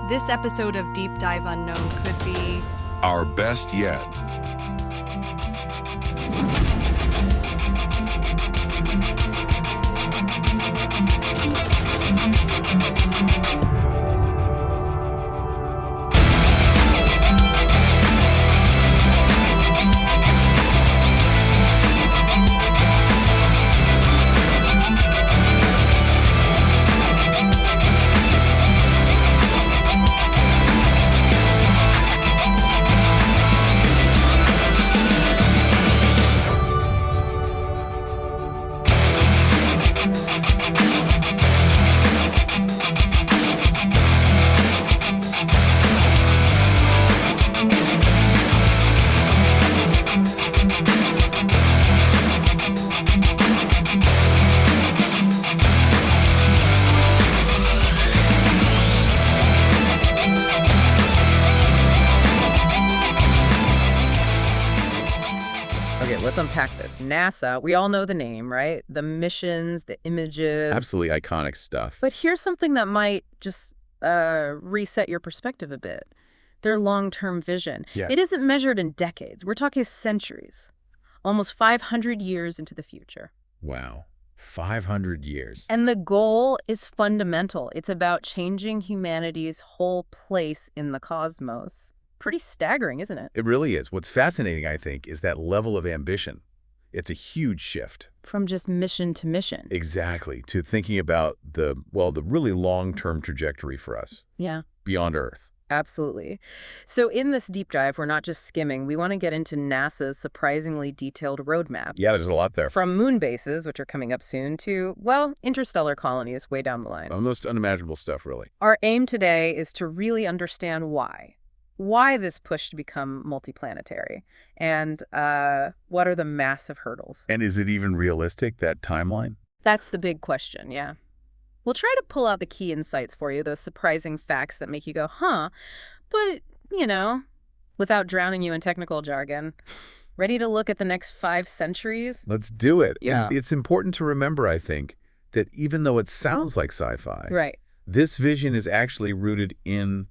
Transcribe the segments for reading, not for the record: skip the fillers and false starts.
This episode of Deep Dive Unknown could be our best yet. Let's unpack this. NASA, we all know the name, right? The missions, the images. Absolutely iconic stuff. But here's something that might just reset your perspective a bit. Their long-term vision. Yeah. It isn't measured in decades. We're talking centuries. Almost 500 years into the future. Wow. 500 years. And the goal is fundamental. It's about changing humanity's whole place in the cosmos. Pretty staggering, isn't it? It really is. What's fascinating, I think, is that level of ambition. It's a huge shift. From just mission to mission. Exactly. To thinking about the really long-term trajectory for us. Yeah. Beyond Earth. Absolutely. So in this deep dive, we're not just skimming. We want to get into NASA's surprisingly detailed roadmap. Yeah, there's a lot there. From moon bases, which are coming up soon, to, well, interstellar colonies way down the line. Almost unimaginable stuff, really. Our aim today is to really understand why this push to become multi-planetary, and what are the massive hurdles. And is it even realistic, that timeline? That's the big question, yeah. We'll try to pull out the key insights for you, those surprising facts that make you go, huh, but, without drowning you in technical jargon. Ready to look at the next 5 centuries? Let's do it. Yeah. And it's important to remember, I think, that even though it sounds like sci-fi, right, this vision is actually rooted in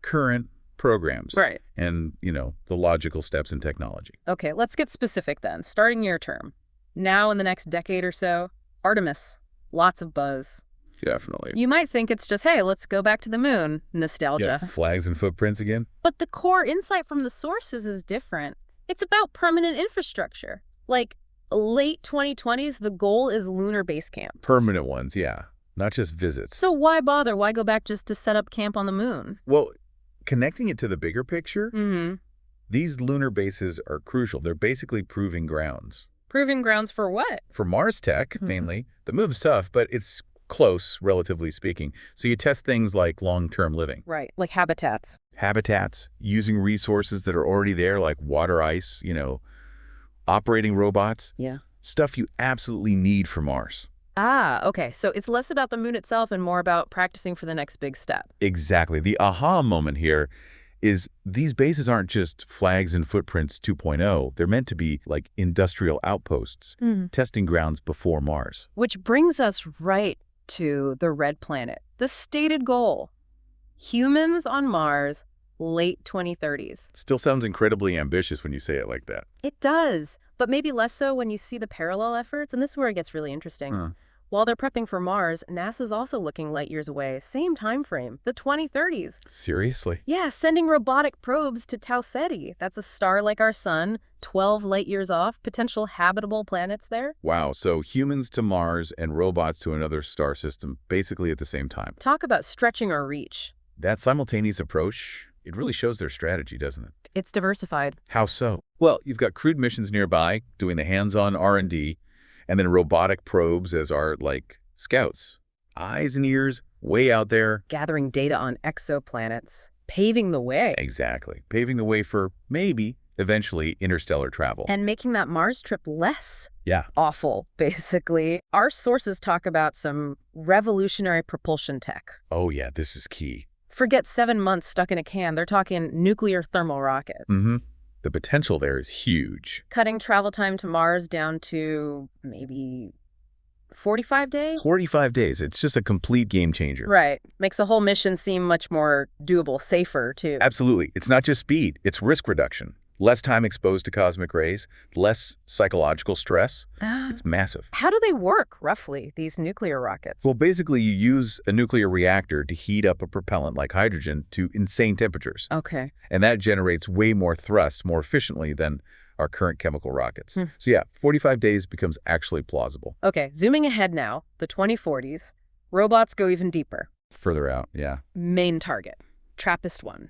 current programs. Right. And, the logical steps in technology. Okay, let's get specific then. Starting near term. Now in the next decade or so, Artemis. Lots of buzz. Definitely. You might think it's just, hey, let's go back to the moon. Nostalgia. Yeah, flags and footprints again. But the core insight from the sources is different. It's about permanent infrastructure. Like, late 2020s, the goal is lunar base camps. Permanent ones, yeah. Not just visits. So why bother? Why go back just to set up camp on the moon? Well, connecting it to the bigger picture, Mm-hmm. these lunar bases are crucial. They're basically proving grounds. Proving grounds for what? For Mars tech, mainly. The move's tough, but it's close, relatively speaking. So you test things like long-term living. Right, like habitats. Habitats, using resources that are already there, like water, ice, operating robots. Yeah. Stuff you absolutely need for Mars. Ah, okay. So it's less about the moon itself and more about practicing for the next big step. Exactly. The aha moment here is these bases aren't just flags and footprints 2.0. They're meant to be like industrial outposts, testing grounds before Mars. Which brings us right to the red planet. The stated goal. Humans on Mars, late 2030s. Still sounds incredibly ambitious when you say it like that. It does, but maybe less so when you see the parallel efforts. And this is where it gets really interesting. Huh. While they're prepping for Mars, NASA's also looking light years away. Same time frame, the 2030s. Seriously? Yeah, sending robotic probes to Tau Ceti. That's a star like our sun, 12 light years off, potential habitable planets there. Wow, so humans to Mars and robots to another star system, basically at the same time. Talk about stretching our reach. That simultaneous approach, it really shows their strategy, doesn't it? It's diversified. How so? Well, you've got crewed missions nearby, doing the hands-on R&D, and then robotic probes as our, scouts. Eyes and ears, way out there. Gathering data on exoplanets, paving the way. Exactly. Paving the way for, maybe, eventually, interstellar travel. And making that Mars trip less Yeah. awful, basically. Our sources talk about some revolutionary propulsion tech. Oh, yeah, this is key. Forget 7 months stuck in a can. They're talking nuclear thermal rocket. Mm-hmm. The potential there is huge. Cutting travel time to Mars down to maybe 45 days? 45 days. It's just a complete game changer. Right. Makes the whole mission seem much more doable, safer, too. Absolutely. It's not just speed, it's risk reduction. Less time exposed to cosmic rays, less psychological stress. It's massive. How do they work, roughly, these nuclear rockets? Well, basically, you use a nuclear reactor to heat up a propellant like hydrogen to insane temperatures. Okay. And that generates way more thrust more efficiently than our current chemical rockets. So yeah, 45 days becomes actually plausible. Okay, zooming ahead now, the 2040s, robots go even deeper. Further out, yeah. Main target, TRAPPIST-1.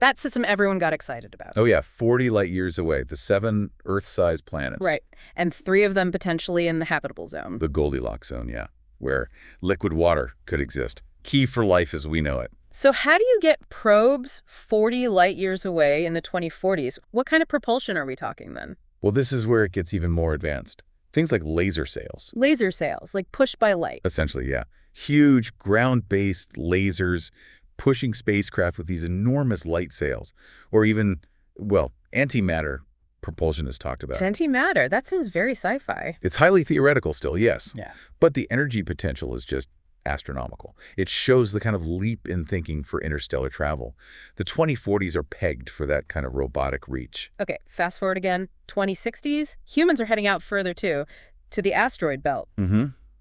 That system everyone got excited about. Oh yeah, 40 light years away, the 7 Earth-sized planets. Right, and 3 of them potentially in the habitable zone. The Goldilocks zone, yeah, where liquid water could exist. Key for life as we know it. So how do you get probes 40 light years away in the 2040s? What kind of propulsion are we talking then? Well, this is where it gets even more advanced. Things like laser sails. Laser sails, like pushed by light. Essentially, yeah. Huge ground-based lasers pushing spacecraft with these enormous light sails. Or even, well, antimatter propulsion is talked about. Antimatter, that seems very sci-fi. It's highly theoretical still, yes. Yeah. But the energy potential is just astronomical. It shows the kind of leap in thinking for interstellar travel. The 2040s are pegged for that kind of robotic reach. Okay, fast forward again, 2060s, humans are heading out further too, to the asteroid belt.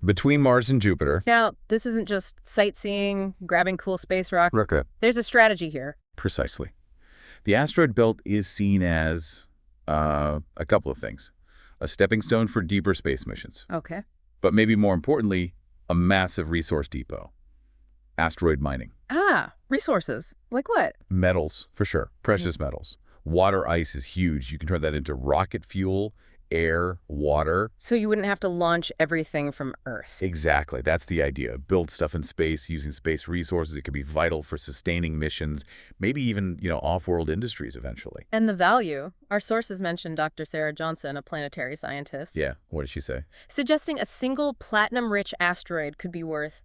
Between Mars and Jupiter. Now, this isn't just sightseeing, grabbing cool space rock. Okay. There's a strategy here. Precisely. The asteroid belt is seen as a couple of things. A stepping stone for deeper space missions. Okay. But maybe more importantly, a massive resource depot. Asteroid mining. Ah, resources. Like what? Metals, for sure. Precious metals. Water ice is huge. You can turn that into rocket fuel, air, water. So you wouldn't have to launch everything from Earth. Exactly. That's the idea. Build stuff in space using space resources. It could be vital for sustaining missions, maybe even, off-world industries eventually. And the value. Our sources mentioned Dr. Sarah Johnson, a planetary scientist. Yeah. What did she say? Suggesting a single platinum-rich asteroid could be worth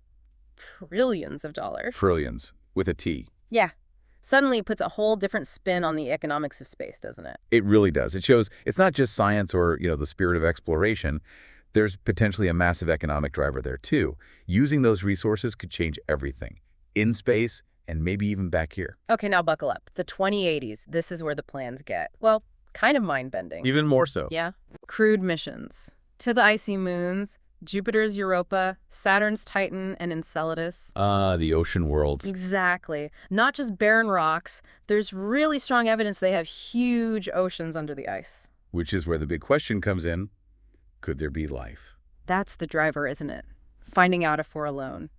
trillions of dollars. Trillions. With a T. Yeah. Suddenly it puts a whole different spin on the economics of space, doesn't it? It really does. It shows it's not just science or, the spirit of exploration. There's potentially a massive economic driver there, too. Using those resources could change everything. In space and maybe even back here. Okay, now buckle up. The 2080s, this is where the plans get, well, kind of mind-bending. Even more so. Yeah. Crewed missions. To the icy moons, Jupiter's Europa, Saturn's Titan, and Enceladus. The ocean worlds. Exactly. Not just barren rocks. There's really strong evidence they have huge oceans under the ice. Which is where the big question comes in. Could there be life? That's the driver, isn't it? Finding out if we're alone.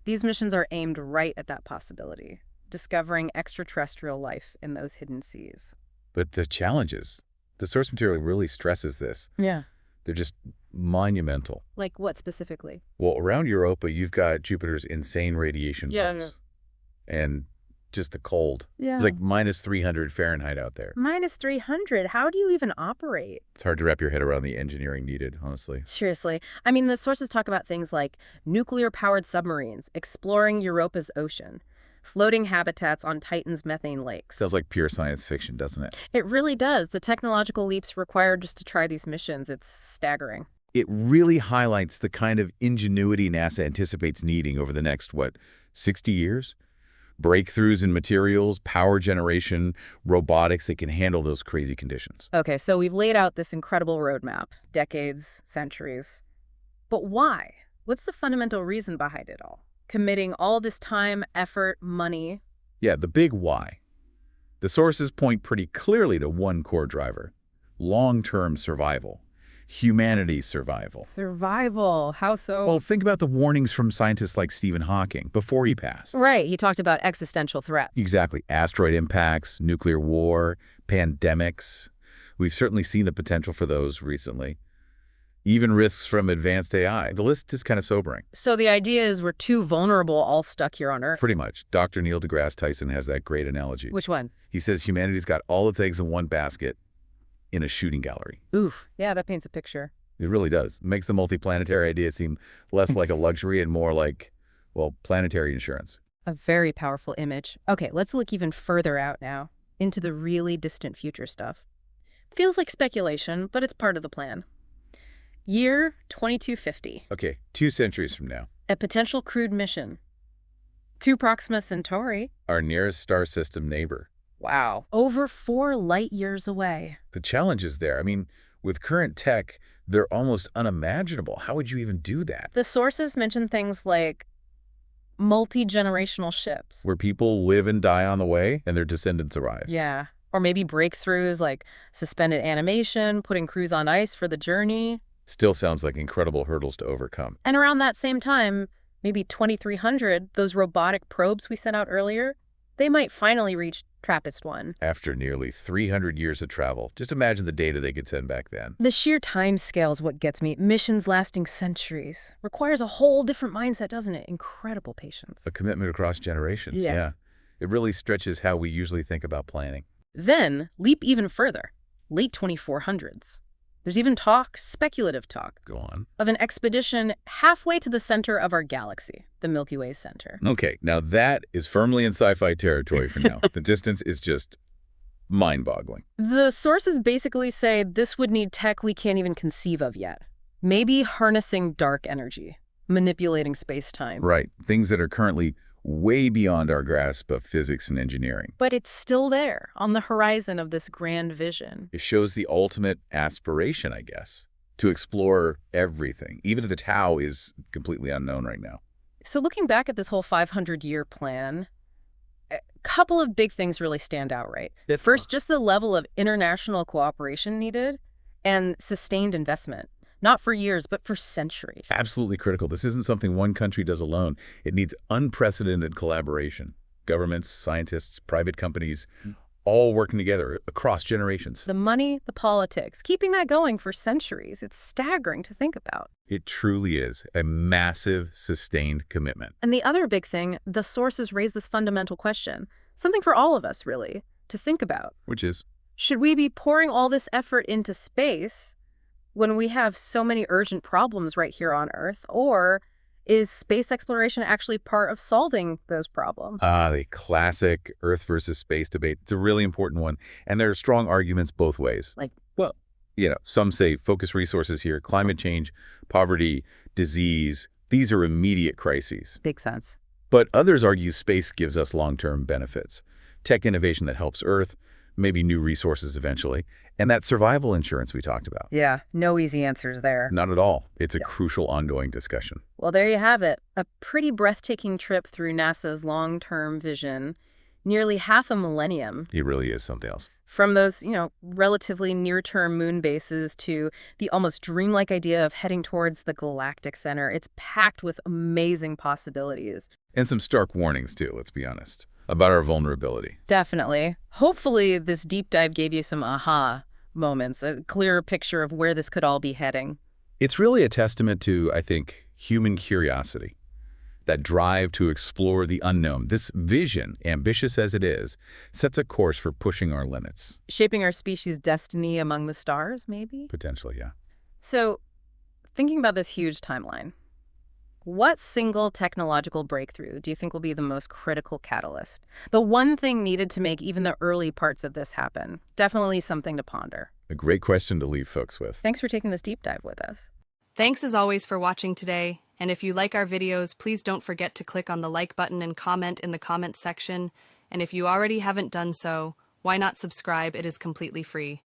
These missions are aimed right at that possibility, discovering extraterrestrial life in those hidden seas. But the challenges, the source material really stresses this. Yeah. They're just monumental. Like what specifically? Well, around Europa, you've got Jupiter's insane radiation belts. And just the cold. Yeah. It's like minus 300 Fahrenheit out there. Minus 300. How do you even operate? It's hard to wrap your head around the engineering needed, honestly. Seriously. I mean, the sources talk about things like nuclear-powered submarines, exploring Europa's ocean, floating habitats on Titan's methane lakes. Sounds like pure science fiction, doesn't it? It really does. The technological leaps required just to try these missions, it's staggering. It really highlights the kind of ingenuity NASA anticipates needing over the next, 60 years? Breakthroughs in materials, power generation, robotics that can handle those crazy conditions. Okay, so we've laid out this incredible roadmap. Decades, centuries. But why? What's the fundamental reason behind it all? Committing all this time, effort, money. Yeah, the big why. The sources point pretty clearly to one core driver. Long-term survival. Humanity's survival. Survival. How so? Well, think about the warnings from scientists like Stephen Hawking before he passed. Right. He talked about existential threats. Exactly. Asteroid impacts, nuclear war, pandemics. We've certainly seen the potential for those recently. Even risks from advanced AI. The list is kind of sobering. So the idea is we're too vulnerable all stuck here on Earth? Pretty much. Dr. Neil deGrasse Tyson has that great analogy. Which one? He says humanity's got all the eggs in one basket in a shooting gallery. Oof. Yeah, that paints a picture. It really does. It makes the multi-planetary idea seem less like a luxury and more like, planetary insurance. A very powerful image. Okay, let's look even further out now, into the really distant future stuff. Feels like speculation, but it's part of the plan. Year 2250. Okay, 2 centuries from now. A potential crewed mission to Proxima Centauri. Our nearest star system neighbor. Wow. Over 4 light years away. The challenge is there. I mean, with current tech, they're almost unimaginable. How would you even do that? The sources mention things like multi-generational ships. Where people live and die on the way and their descendants arrive. Yeah. Or maybe breakthroughs like suspended animation, putting crews on ice for the journey. Still sounds like incredible hurdles to overcome. And around that same time, maybe 2300, those robotic probes we sent out earlier, they might finally reach TRAPPIST-1. After nearly 300 years of travel, just imagine the data they could send back then. The sheer time scale is what gets me. Missions lasting centuries. Requires a whole different mindset, doesn't it? Incredible patience. A commitment across generations, yeah. It really stretches how we usually think about planning. Then, leap even further. Late 2400s. There's even talk, speculative talk, Go on. of an expedition halfway to the center of our galaxy, the Milky Way center. Okay, now that is firmly in sci-fi territory for now. The distance is just mind-boggling. The sources basically say this would need tech we can't even conceive of yet. Maybe harnessing dark energy, manipulating space-time. Right, things that are currently way beyond our grasp of physics and engineering. But it's still there, on the horizon of this grand vision. It shows the ultimate aspiration, I guess, to explore everything, even if the Tau is completely unknown right now. So looking back at this whole 500-year plan, a couple of big things really stand out, right? First, just the level of international cooperation needed and sustained investment. Not for years, but for centuries. Absolutely critical. This isn't something one country does alone. It needs unprecedented collaboration. Governments, scientists, private companies, all working together across generations. The money, the politics, keeping that going for centuries. It's staggering to think about. It truly is a massive, sustained commitment. And the other big thing, the sources raise this fundamental question, something for all of us, really, to think about. Which is? Should we be pouring all this effort into space when we have so many urgent problems right here on Earth? Or is space exploration actually part of solving those problems? The classic Earth versus space debate. It's a really important one. And there are strong arguments both ways. Like, well, some say focus resources here, climate change, poverty, disease. These are immediate crises. big sense. But others argue space gives us long-term benefits. Tech innovation that helps Earth, maybe new resources eventually, and that survival insurance we talked about. Yeah, no easy answers there. Not at all. It's a crucial ongoing discussion. Well, there you have it. A pretty breathtaking trip through NASA's long-term vision. Nearly half a millennium. It really is something else. From those, relatively near-term moon bases to the almost dreamlike idea of heading towards the galactic center. It's packed with amazing possibilities. And some stark warnings, too, let's be honest, about our vulnerability. Definitely. Hopefully, this deep dive gave you some aha moments, a clearer picture of where this could all be heading. It's really a testament to, I think, human curiosity. That drive to explore the unknown. This vision, ambitious as it is, sets a course for pushing our limits. Shaping our species' destiny among the stars, maybe? Potentially, yeah. So, thinking about this huge timeline, what single technological breakthrough do you think will be the most critical catalyst? The one thing needed to make even the early parts of this happen? Definitely something to ponder. A great question to leave folks with. Thanks for taking this deep dive with us. Thanks as always for watching today. And if you like our videos, please don't forget to click on the like button and comment in the comments section. And if you already haven't done so, why not subscribe? It is completely free.